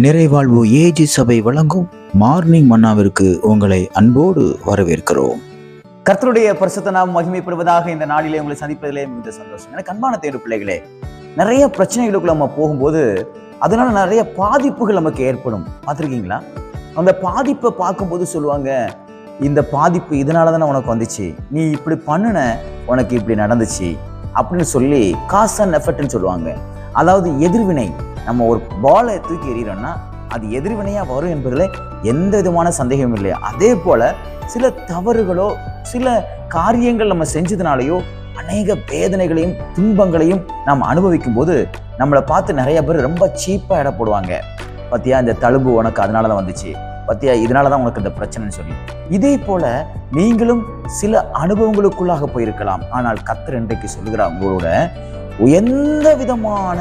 நிறைவாழ்வு AG சபை வழங்கும் morning மன்னாவிற்கு உங்களை அன்போடு வரவேற்கிறோம். கர்த்தருடைய பரிசுத்த நாமம் மகிமைப்படுவதாக. இந்த நாளிலே உங்களை சந்திப்பதிலே மிகுந்த சந்தோஷம். எனக்கு அன்பான தேடு பிள்ளைகளே, நிறைய பிரச்சனைகளுக்குள்ள நம்ம போகும்போது அதனால நிறைய பாதிப்புகள் நமக்கு ஏற்படும். பார்த்துருக்கீங்களா? அந்த பாதிப்பை பார்க்கும்போது சொல்லுவாங்க, இந்த பாதிப்பு இதனால தானே உனக்கு வந்துச்சு, நீ இப்படி பண்ணுன, உனக்கு இப்படி நடந்துச்சு அப்படின்னு சொல்லி காஸ் அண்ட் எஃபெக்ட்னு சொல்லுவாங்க. அதாவது எதிர்வினை. நம்ம ஒரு பாலை தூக்கி எறிகிறோம்னா அது எதிர்வினையா வரும் என்பதில் எந்த விதமான சந்தேகமும் இல்லை. அதே போல சில தவறுகளோ சில காரியங்கள் நம்ம செஞ்சதுனாலேயோ அநேக வேதனைகளையும் துன்பங்களையும் நாம் அனுபவிக்கும் போது நம்மளை பார்த்து நிறைய பேர் ரொம்ப சீப்பாக இட போடுவாங்க. பத்தியா, இந்த தழும்பு உனக்கு அதனால தான் வந்துச்சு, பத்தியா இதனால தான் உனக்கு இந்த பிரச்சனைன்னு சொல்லி. இதே போல நீங்களும் சில அனுபவங்களுக்குள்ளாக போயிருக்கலாம். ஆனால் கர்த்தர் இன்றைக்கு சொல்லுகிறார், உங்களோட எந்த விதமான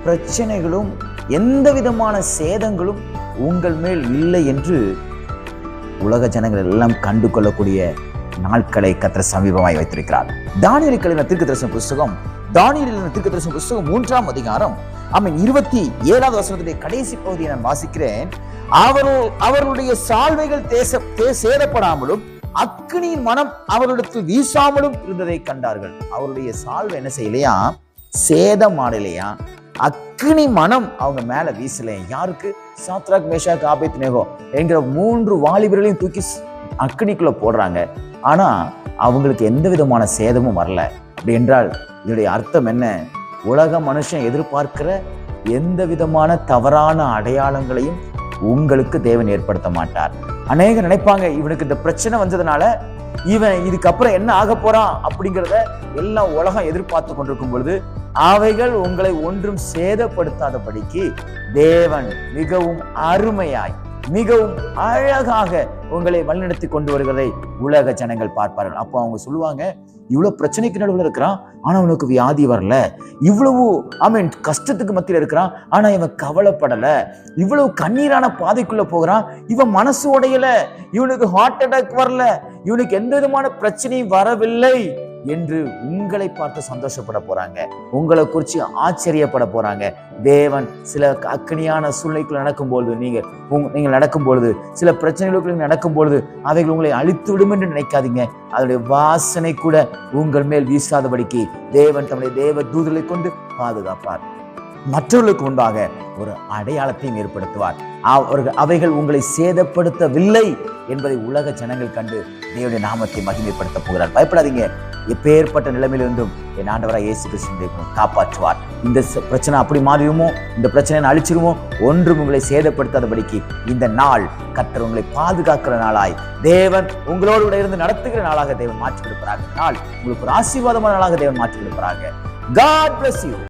பிரச்சனைகளும் எந்த விதமான சேதங்களும் உங்கள் மேல் இல்லை என்று உலக ஜனங்கள் எல்லாம் கண்டு கொள்ளக்கூடிய நாட்களை கர்த்தர் சமீபமாய் வைத்திருக்கிறார். தானியேலுக்கு எழுதின தீர்க்கதரிசன புஸ்தகம், தானியேல் எழுதின தீர்க்கதரிசன புஸ்தகம் 3ஆம் அதிகாரம் 27வது வசனத்துடைய கடைசி பகுதியை நான் வாசிக்கிறேன். அவருடைய சால்வைகள் சேதப்படாமலும் அக்கினியின் மனம் அவரிடத்தில் வீசாமலும் இருந்ததை கண்டார்கள். அவருடைய சால்வை என்ன செய்யலையா? சேதமாடலையா? அக்கினி மனம் அவங்க மேல வீசலையா? யாருக்கு? சாத்ராக், மேஷாக், ஆபேத்நேகோ என்கிற 3 வாலிபர்களையும் தூக்கி அக்கினிக்குள்ள போடுறாங்க. ஆனா அவங்களுக்கு எந்த விதமான சேதமும் வரல. அப்படி என்றால் இதனுடைய அர்த்தம் என்ன? உலக மனுஷன் எதிர்பார்க்கிற எந்த விதமான தவறான அடையாளங்களையும் உங்களுக்கு தேவன் ஏற்படுத்த மாட்டார். அநேகர் நினைப்பாங்க, இவனுக்கு இந்த பிரச்சனை வந்ததுனால இவன் இதுக்கப்புறம் என்ன ஆக போறான் அப்படிங்கிறத எல்லாம் உலகம் எதிர்பார்த்து கொண்டிருக்கும் பொழுது அவைகள் உங்களை ஒன்றும் சேதப்படுத்தாதபடிக்கு தேவன் மிகவும் அருமையாய் மிகவும் அழகாக உங்களை வழிநடத்தி கொண்டு வருகிறதை உலக ஜனங்கள் பார்ப்பார்கள். அப்போ அவங்க சொல்லுவாங்க, இவ்வளவு பிரச்சனைக்கு நடுவில் இருக்கிறான், ஆனா அவனுக்கு வியாதி வரல. இவ்வளவு கஷ்டத்துக்கு மத்தியில் இருக்கிறான், ஆனா இவன் கவலைப்படல. இவ்வளவு கண்ணீரான பாதைக்குள்ள போகிறான், இவன் மனசு உடையல. இவனுக்கு ஹார்ட் அட்டாக் வரல, இவனுக்கு எந்த விதமான பிரச்சனையும் வரவில்லை என்று உங்களை பார்த்து சந்தோஷப்பட போறாங்க. உங்களை குறித்து ஆச்சரியப்பட போறாங்க. தேவன் சில அக்கனியான சூழ்நிலைக்குள்ள நடக்கும்பொழுது, நீங்கள் நடக்கும்பொழுது, சில பிரச்சனைகளுக்கு நடக்கும் பொழுது அவைகள் உங்களை அழித்து விடும் என்று நினைக்காதீங்க. அதனுடைய வாசனை கூட உங்கள் மேல் வீசாதபடிக்கு தேவன் தம்முடைய தேவ தூதர்களை கொண்டு பாதுகாப்பார். மற்றவர்களுக்கு முன்பாக ஒரு அடையாளத்தையும் ஏற்படுத்துவார். அவைகள் உங்களை சேதப்படுத்தவில்லை என்பதை உலக ஜனங்கள் கண்டு தேவனுடைய நாமத்தை மகிமைப்படுத்த போகிறார். பயப்படாதீங்க. எப்பேற்பட்ட நிலைமையிலிருந்தும் என் ஆண்டவராக இயேசு கிறிஸ்து காப்பாற்றுவார். இந்த பிரச்சனை அப்படி மாறிடுமோ, இந்த பிரச்சனையை அழிச்சிருமோ, ஒன்றும் உங்களை சேதப்படுத்தாதபடிக்கு இந்த நாள் கர்த்தர் உங்களை பாதுகாக்கிற நாளாய் தேவன் உங்களோடு கூட இருந்து நடத்துகிற நாளாக தேவன் மாற்றி கொடுப்பார்கள். நாள் உங்களுக்கு ஒரு ஆசீர்வாதமான நாளாக தேவன் மாற்றி கொடுப்பார்கள். God bless you.